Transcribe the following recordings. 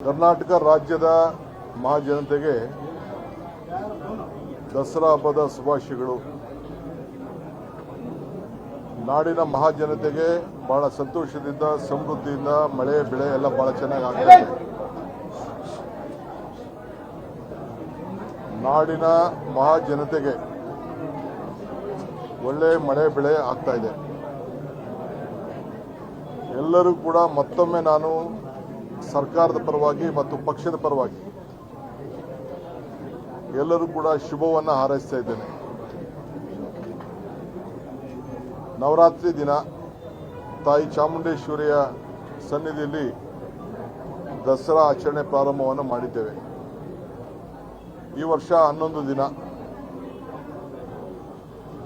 ಕರ್ನಾಟಕ ರಾಜ್ಯದ ಮಹಾಜನತೆಗೆ ದಸರಾ ಹಬ್ಬದ ಶುಭಾಶಯಗಳು. ನಾಡಿನ ಮಹಾಜನತೆಗೆ ಬಹಳ ಸಂತೋಷದಿಂದ, ಸಮೃದ್ಧಿಯಿಂದ, ಮಳೆ ಬೆಳೆ ಎಲ್ಲ ಬಹಳ ಚೆನ್ನಾಗಿ ಆಗ್ತಾ ಇದೆ. ನಾಡಿನ ಮಹಾಜನತೆಗೆ ಒಳ್ಳೆ ಮಳೆ ಬೆಳೆ ಆಗ್ತಾ ಇದೆ. ಎಲ್ಲರೂ ಕೂಡ ಮತ್ತೊಮ್ಮೆ ನಾನು ಸರ್ಕಾರದ ಪರವಾಗಿ ಮತ್ತು ಪಕ್ಷದ ಪರವಾಗಿ ಎಲ್ಲರೂ ಕೂಡ ಶುಭವನ್ನು ಹಾರೈಸ್ತಾ ಇದ್ದೇನೆ. ನವರಾತ್ರಿ ದಿನ ತಾಯಿ ಚಾಮುಂಡೇಶ್ವರಿಯ ಸನ್ನಿಧಿಯಲ್ಲಿ ದಸರಾ ಆಚರಣೆ ಪ್ರಾರಂಭವನ್ನು ಮಾಡಿದ್ದೇವೆ. ಈ ವರ್ಷ 11 ದಿನ.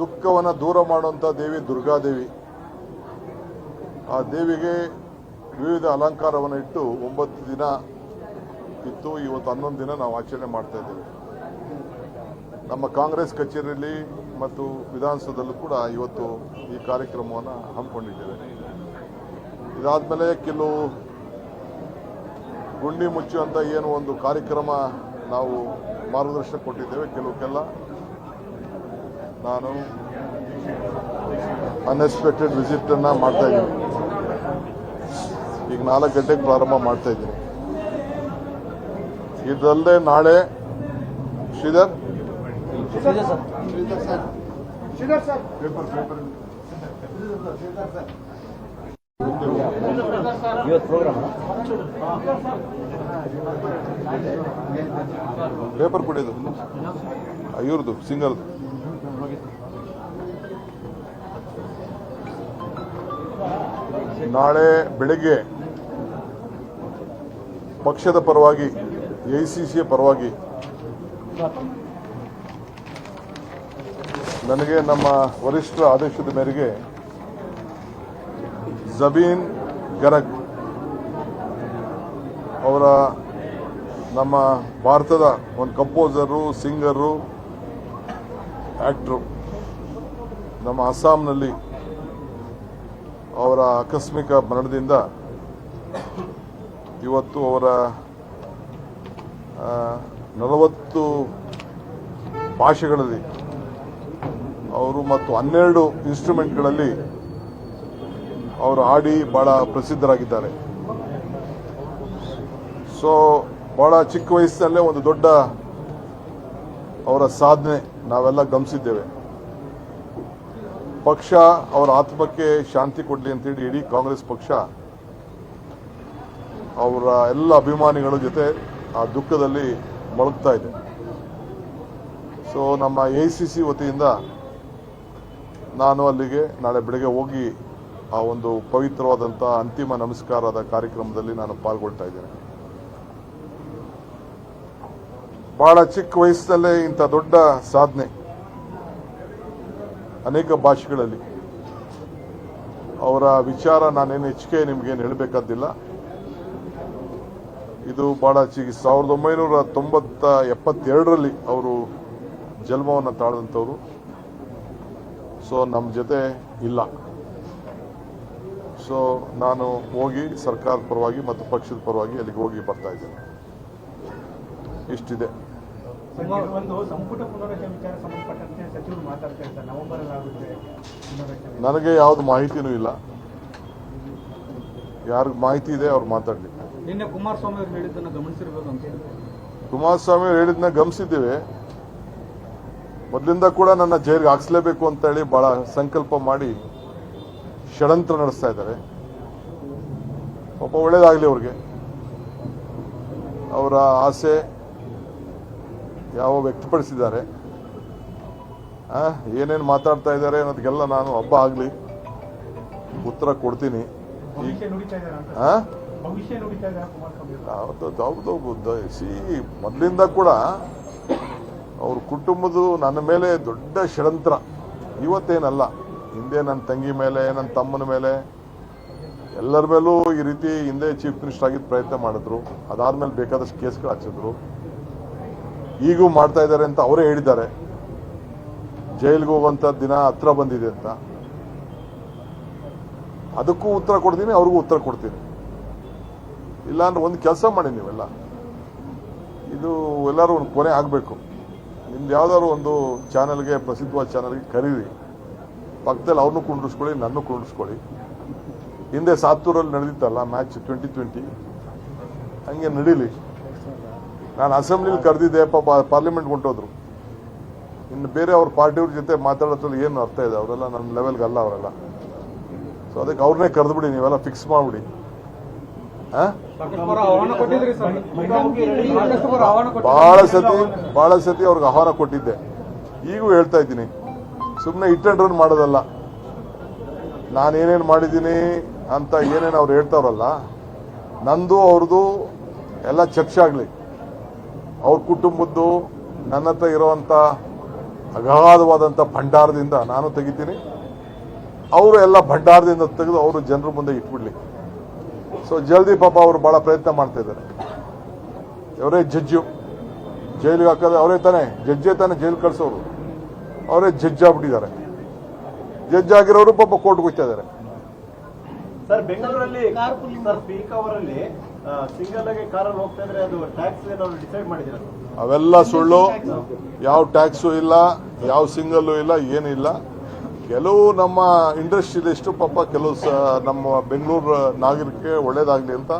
ದುಃಖವನ್ನು ದೂರ ಮಾಡುವಂಥ ದೇವಿ ದುರ್ಗಾದೇವಿ. ಆ ದೇವಿಗೆ ವಿವಿಧ ಅಲಂಕಾರವನ್ನು ಇಟ್ಟು 9 ದಿನ ಇತ್ತು. ಇವತ್ತು 11 ದಿನ ನಾವು ಆಚರಣೆ ಮಾಡ್ತಾ ಇದ್ದೇವೆ. ನಮ್ಮ ಕಾಂಗ್ರೆಸ್ ಕಚೇರಿಯಲ್ಲಿ ಮತ್ತು ವಿಧಾನಸೌಧದಲ್ಲೂ ಕೂಡ ಇವತ್ತು ಈ ಕಾರ್ಯಕ್ರಮವನ್ನು ಹಮ್ಮಿಕೊಂಡಿದ್ದೇವೆ. ಇದಾದಮೇಲೆ ಕೆಲವು ಗುಂಡಿ ಮುಚ್ಚುವಂಥ ಏನು ಒಂದು ಕಾರ್ಯಕ್ರಮ ನಾವು ಮಾರ್ಗದರ್ಶನ ಕೊಟ್ಟಿದ್ದೇವೆ. ಕೆಲವಕ್ಕೆಲ್ಲ ನಾನು ಅನ್ಎಕ್ಸ್ಪೆಕ್ಟೆಡ್ ವಿಸಿಟನ್ನು ಮಾಡ್ತಾ ಇದ್ದೀನಿ. ಈಗ 4 ಗಂಟೆಗೆ ಪ್ರಾರಂಭ ಮಾಡ್ತಾ ಇದ್ದೀನಿ. ಇದಲ್ಲದೆ ನಾಳೆ ಶ್ರೀಧರ್ ಪೇಪರ್ ಕೊಡಿದು ಇವ್ರದ್ದು ಸಿಂಗಲ್. ನಾಳೆ ಬೆಳಗ್ಗೆ ಪಕ್ಷದ ಪರವಾಗಿ, ಎಐಸಿಸಿಯ ಪರವಾಗಿ ನನಗೆ ನಮ್ಮ ವರಿಷ್ಠರ ಆದೇಶದ ಮೇರೆಗೆ ಜಬೀನ್ ಗರಗ್ ಅವರ, ನಮ್ಮ ಭಾರತದ ಒಂದು ಕಂಪೋಸರು, ಸಿಂಗರು, ಆಕ್ಟರು, ನಮ್ಮ ಅಸ್ಸಾಂನಲ್ಲಿ ಅವರ ಆಕಸ್ಮಿಕ ಮರಣದಿಂದ ಇವತ್ತು ಅವರ 40 ಭಾಷೆಗಳಲ್ಲಿ ಅವರು ಮತ್ತು 12 ಇನ್ಸ್ಟ್ರೂಮೆಂಟ್ಗಳಲ್ಲಿ ಅವರು ಹಾಡಿ ಬಹಳ ಪ್ರಸಿದ್ಧರಾಗಿದ್ದಾರೆ. ಸೊ ಬಹಳ ಚಿಕ್ಕ ವಯಸ್ಸಿನಲ್ಲೇ ಒಂದು ದೊಡ್ಡ ಅವರ ಸಾಧನೆ ನಾವೆಲ್ಲ ಗಮನಿಸಿದ್ದೇವೆ. ಪಕ್ಷ ಅವರ ಆತ್ಮಕ್ಕೆ ಶಾಂತಿ ಕೊಡಲಿ ಅಂತೇಳಿ ಇಡೀ ಕಾಂಗ್ರೆಸ್ ಪಕ್ಷ ಅವರ ಎಲ್ಲ ಅಭಿಮಾನಿಗಳ ಜೊತೆ ಆ ದುಃಖದಲ್ಲಿ ಮೊಳಗ್ತಾ ಇದೆ. ಸೊ ನಮ್ಮ ಎಐಸಿಸಿ ವತಿಯಿಂದ ನಾನು ಅಲ್ಲಿಗೆ ನಾಳೆ ಬೆಳಗ್ಗೆ ಹೋಗಿ ಆ ಒಂದು ಪವಿತ್ರವಾದಂಥ ಅಂತಿಮ ನಮಸ್ಕಾರದ ಕಾರ್ಯಕ್ರಮದಲ್ಲಿ ನಾನು ಪಾಲ್ಗೊಳ್ತಾ ಇದ್ದೇನೆ. ಬಹಳ ಚಿಕ್ಕ ವಯಸ್ಸಿನಲ್ಲೇ ಇಂಥ ದೊಡ್ಡ ಸಾಧನೆ, ಅನೇಕ ಭಾಷೆಗಳಲ್ಲಿ ಅವರ ವಿಚಾರ ನಾನೇನು ಹೆಚ್ಚಿಗೆ ನಿಮಗೇನು ಹೇಳಬೇಕಾದಿಲ್ಲ. ಇದು ಬಹಳ 1972ರಲ್ಲಿ ಅವರು ಜನ್ಮವನ್ನು ತಾಳದಂಥವ್ರು. ಸೊ ನಮ್ಮ ಜೊತೆ ಇಲ್ಲ. ಸೊ ನಾನು ಹೋಗಿ ಸರ್ಕಾರದ ಪರವಾಗಿ ಮತ್ತು ಪಕ್ಷದ ಪರವಾಗಿ ಅಲ್ಲಿಗೆ ಹೋಗಿ ಬರ್ತಾ ಇದ್ದೇನೆ. ಇಷ್ಟಿದೆ. ನನಗೆ ಯಾವ್ದು ಮಾಹಿತಿನೂ ಇಲ್ಲ. ಯಾರಿಗೆ ಮಾಹಿತಿ ಇದೆ ಅವ್ರು ಮಾತಾಡಲಿ. ನಿನ್ನೆ ಕುಮಾರಸ್ವಾಮಿ ಅವರು ಹೇಳಿದ್ದನ್ನು ಗಮನಿಸಿರಬೇಕು ಅಂತ. ಕುಮಾರಸ್ವಾಮಿ ಅವರು ಹೇಳಿದ್ದನ್ನ ಗಮನಿಸಿದ್ದೇವೆ. ಮೊದಲಿಂದ ಕೂಡ ನನ್ನ ಜೈಲಿಗೆ ಹಾಕಿಸಲೇಬೇಕು ಅಂತ ಹೇಳಿ ಬಹಳ ಸಂಕಲ್ಪ ಮಾಡಿ ಷಡ್ಯಂತ್ರ ನಡೆಸ್ತಾ ಇದ್ದಾರೆ. ಪಾಪ ಒಳ್ಳೇದಾಗಲಿ ಅವ್ರಿಗೆ. ಅವರ ಆಸೆ ಯಾವ ವ್ಯಕ್ತಪಡಿಸಿದ್ದಾರೆ, ಏನೇನು ಮಾತಾಡ್ತಾ ಇದ್ದಾರೆ ಅನ್ನೋದಕ್ಕೆಲ್ಲ ನಾನು ಹಬ್ಬ ಆಗಲಿ ಉತ್ತರ ಕೊಡ್ತೀನಿ. ಹೌದು. ಮೊದಲಿಂದ ಕೂಡ ಅವ್ರ ಕುಟುಂಬದ ನನ್ನ ಮೇಲೆ ದೊಡ್ಡ ಷಡ್ಯಂತ್ರ. ಇವತ್ತೇನಲ್ಲ, ಹಿಂದೆ ನನ್ನ ತಂಗಿ ಮೇಲೆ, ನನ್ನ ತಮ್ಮನ ಮೇಲೆ, ಎಲ್ಲರ ಮೇಲೂ ಈ ರೀತಿ ಹಿಂದೆ ಚೀಫ್ ಮಿನಿಸ್ಟರ್ ಆಗಿದ್ದ ಪ್ರಯತ್ನ ಮಾಡಿದ್ರು. ಅದಾದ್ಮೇಲೆ ಬೇಕಾದಷ್ಟು ಕೇಸ್ಗಳು ಹಚ್ಚಿದ್ರು. ಈಗೂ ಮಾಡ್ತಾ ಇದ್ದಾರೆ ಅಂತ ಅವರೇ ಹೇಳಿದ್ದಾರೆ. ಜೈಲಿಗೆ ಹೋಗುವಂಥ ದಿನ ಹತ್ರ ಬಂದಿದೆ ಅಂತ. ಅದಕ್ಕೂ ಉತ್ತರ ಕೊಡ್ತೀನಿ, ಅವ್ರಿಗೂ ಉತ್ತರ ಕೊಡ್ತೀನಿ. ಇಲ್ಲಾಂದ್ರೆ ಒಂದು ಕೆಲಸ ಮಾಡಿ ನೀವೆಲ್ಲ, ಇದು ಎಲ್ಲರೂ ಒಂದು ಕೊನೆ ಆಗಬೇಕು. ನಿಮ್ದು ಯಾವ್ದಾದ್ರು ಒಂದು ಚಾನಲ್ಗೆ, ಪ್ರಸಿದ್ಧವಾದ ಚಾನಲ್ಗೆ ಕರೀರಿ, ಪಕ್ಕದಲ್ಲಿ ಅವ್ರನ್ನೂ ಕುಂಡಿಸ್ಕೊಳ್ಳಿ, ನನ್ನೂ ಕುಂಡಿಸ್ಕೊಳ್ಳಿ. ಹಿಂದೆ ಸಾತ್ತೂರಲ್ಲಿ ನಡೆದಿತ್ತಲ್ಲ ಮ್ಯಾಚ್ 2020, ಹಂಗೆ ನಡೀಲಿ. ನಾನು ಅಸೆಂಬ್ಲಿಲಿ ಕರೆದಿದ್ದೆ, ಪಾಪ ಪಾರ್ಲಿಮೆಂಟ್ ಹೊಂಟೋದ್ರು. ಇನ್ನು ಬೇರೆ ಅವ್ರ ಪಾರ್ಟಿಯವ್ರ ಜೊತೆ ಮಾತಾಡೋದ್ರಲ್ಲಿ ಏನು ಅರ್ಥ ಇದೆ? ಅವರೆಲ್ಲ ನನ್ನ ಲೆವೆಲ್ಗೆ ಅಲ್ಲ ಅವರೆಲ್ಲ. ಸೊ ಅದಕ್ಕೆ ಅವ್ರನ್ನೇ ಕರೆದ್ಬಿಡಿ, ನೀವೆಲ್ಲ ಫಿಕ್ಸ್ ಮಾಡ್ಬಿಡಿ. ಬಹಳ ಸತಿ ಅವ್ರಿಗೆ ಆಹ್ವಾನ ಕೊಟ್ಟಿದ್ದೆ, ಈಗೂ ಹೇಳ್ತಾ ಇದ್ದೀನಿ. ಸುಮ್ಮನೆ ಹಿಟ್ ಅಂಡ್ ರನ್ ಮಾಡೋದಲ್ಲ. ನಾನೇನೇನು ಮಾಡಿದ್ದೀನಿ ಅಂತ ಏನೇನು ಅವ್ರು ಹೇಳ್ತಾವ್ರಲ್ಲ, ನಂದು ಅವ್ರದ್ದು ಎಲ್ಲ ಚರ್ಚೆ ಆಗಲಿ. ಅವ್ರ ಕುಟುಂಬದ್ದು ನನ್ನ ಹತ್ರ ಇರೋವಂಥ ಅಗಾಧವಾದಂಥ ಭಂಡಾರದಿಂದ ನಾನು ತೆಗಿತೀನಿ, ಅವರು ಎಲ್ಲ ಭಂಡಾರದಿಂದ ತೆಗೆದು ಅವರು ಜನರ ಮುಂದೆ ಇಟ್ಬಿಡ್ಲಿ. ಸೊ ಜಲ್ದಿ ಪಾಪ ಅವರು ಬಹಳ ಪ್ರಯತ್ನ ಮಾಡ್ತಾ ಇದ್ದಾರೆ. ಅವರೇ ಜಡ್ಜು, ಜೈಲಿಗೆ ಹಾಕೋದು ಅವರೇ ತಾನೇ, ಜಡ್ಜೇ ತಾನೇ ಜೈಲು ಕಳಿಸೋರು, ಅವರೇ ಜಡ್ಜ್ ಆಗ್ಬಿಟ್ಟಿದ್ದಾರೆ. ಜಡ್ಜ್ ಆಗಿರೋರು ಪಾಪ ಕೋರ್ಟ್ಗೆ ಹೋಗ್ತಾ ಇದ್ದಾರೆ. ಸರ್, ಬೆಂಗಳೂರಲ್ಲಿ ಸರ್ ಪೀಕ್ ಅವರಲ್ಲಿ ಸಿಂಗಲ್ ಆಗಿ ಕಾರಲ್ಲಿ ಹೋಗ್ತಾ ಇದ್ರೆ ಅದು ಟ್ಯಾಕ್ಸ್ ಏನಾದ್ರು ಡಿಸೈಡ್ ಮಾಡಿದ್ದೀರಾ? ಅವೆಲ್ಲ ಸುಳ್ಳು. ಯಾವ ಟ್ಯಾಕ್ಸು ಇಲ್ಲ, ಯಾವ ಸಿಂಗಲ್ಲು ಇಲ್ಲ, ಏನಿಲ್ಲ. ಕೆಲವು ನಮ್ಮ ಇಂಡಸ್ಟ್ರಿಯಲಿಸ್ಟು ಪಾಪ ಕೆಲವು ನಮ್ಮ ಬೆಂಗಳೂರು ನಾಗರಿಕರಿಗೆ ಒಳ್ಳೇದಾಗಲಿ ಅಂತ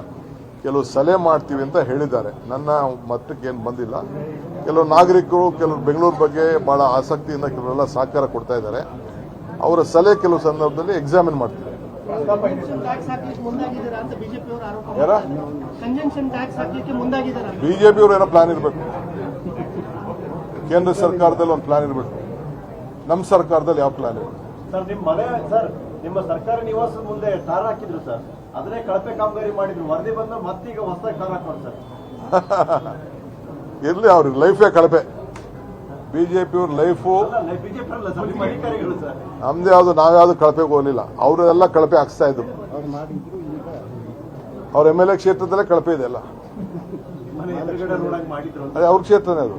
ಕೆಲವು ಸಲಹೆ ಮಾಡ್ತೀವಿ ಅಂತ ಹೇಳಿದ್ದಾರೆ. ನನ್ನ ಮತಕ್ಕೆ ಏನು ಬಂದಿಲ್ಲ. ಕೆಲವು ನಾಗರಿಕರು ಕೆಲವು ಬೆಂಗಳೂರು ಬಗ್ಗೆ ಬಹಳ ಆಸಕ್ತಿಯಿಂದ ಕೆಲವರೆಲ್ಲ ಸಹಕಾರ ಕೊಡ್ತಾ ಇದ್ದಾರೆ. ಅವರ ಸಲಹೆ ಕೆಲವು ಸಂದರ್ಭದಲ್ಲಿ ಎಕ್ಸಾಮಿನ್ ಮಾಡ್ತೀವಿ. ಬಿಜೆಪಿಯವರು ಏನೋ ಪ್ಲಾನ್ ಇರಬೇಕು, ಕೇಂದ್ರ ಸರ್ಕಾರದಲ್ಲಿ ಒಂದು ಪ್ಲಾನ್ ಇರಬೇಕು, ನಮ್ಮ ಸರ್ಕಾರದಲ್ಲಿ ಯಾವ ಪ್ಲಾನ್ ಇರಬೇಕು? ಸರ್, ನಿಮ್ಮ ಸರ್ಕಾರಿ ನಿವಾಸದ ಮುಂದೆ ಟಾರ್ ಹಾಕಿದ್ರು ಸರ್, ಅದನ್ನೇ ಕಳಪೆ ಕಾಮಗಾರಿ ಮಾಡಿದ್ರು. ವರದಿ ಬಂದ ಮತ್ತೀಗ ಹೊಸದಾಗಿ ಟಾರ್ ಹಾಕೋರು ಸರ್. ಇರ್ಲಿ, ಅವ್ರಿಗೆ ಲೈಫೇ ಕಳಪೆ. ಬಿಜೆಪಿಯವ್ರ ಲೈಫು ಬಿಜೆಪಿ ಅಲ್ಲ ಸರ್, ನಿಮ್ಮ ಅಧಿಕಾರಿಗಳು ಸರ್. ನಮ್ದು ಯಾವ್ದು, ನಾವ್ಯಾವ್ದು ಕಳಪೆಗೆ ಹೋಗಲಿಲ್ಲ. ಅವರೆಲ್ಲ ಕಳಪೆ ಹಾಕ್ಸ್ತಾ ಇದ್ರು. ಅವ್ರ MLA ಕ್ಷೇತ್ರದಲ್ಲೇ ಕಳಪೆ ಇದೆ ಎಲ್ಲ. ಮನೆ ಎದುರುಗಡೆ ರೋಡಾಗಿ ಮಾಡಿದ್ರು ಅದೇ ಅವ್ರ ಕ್ಷೇತ್ರನೇ ಅದು.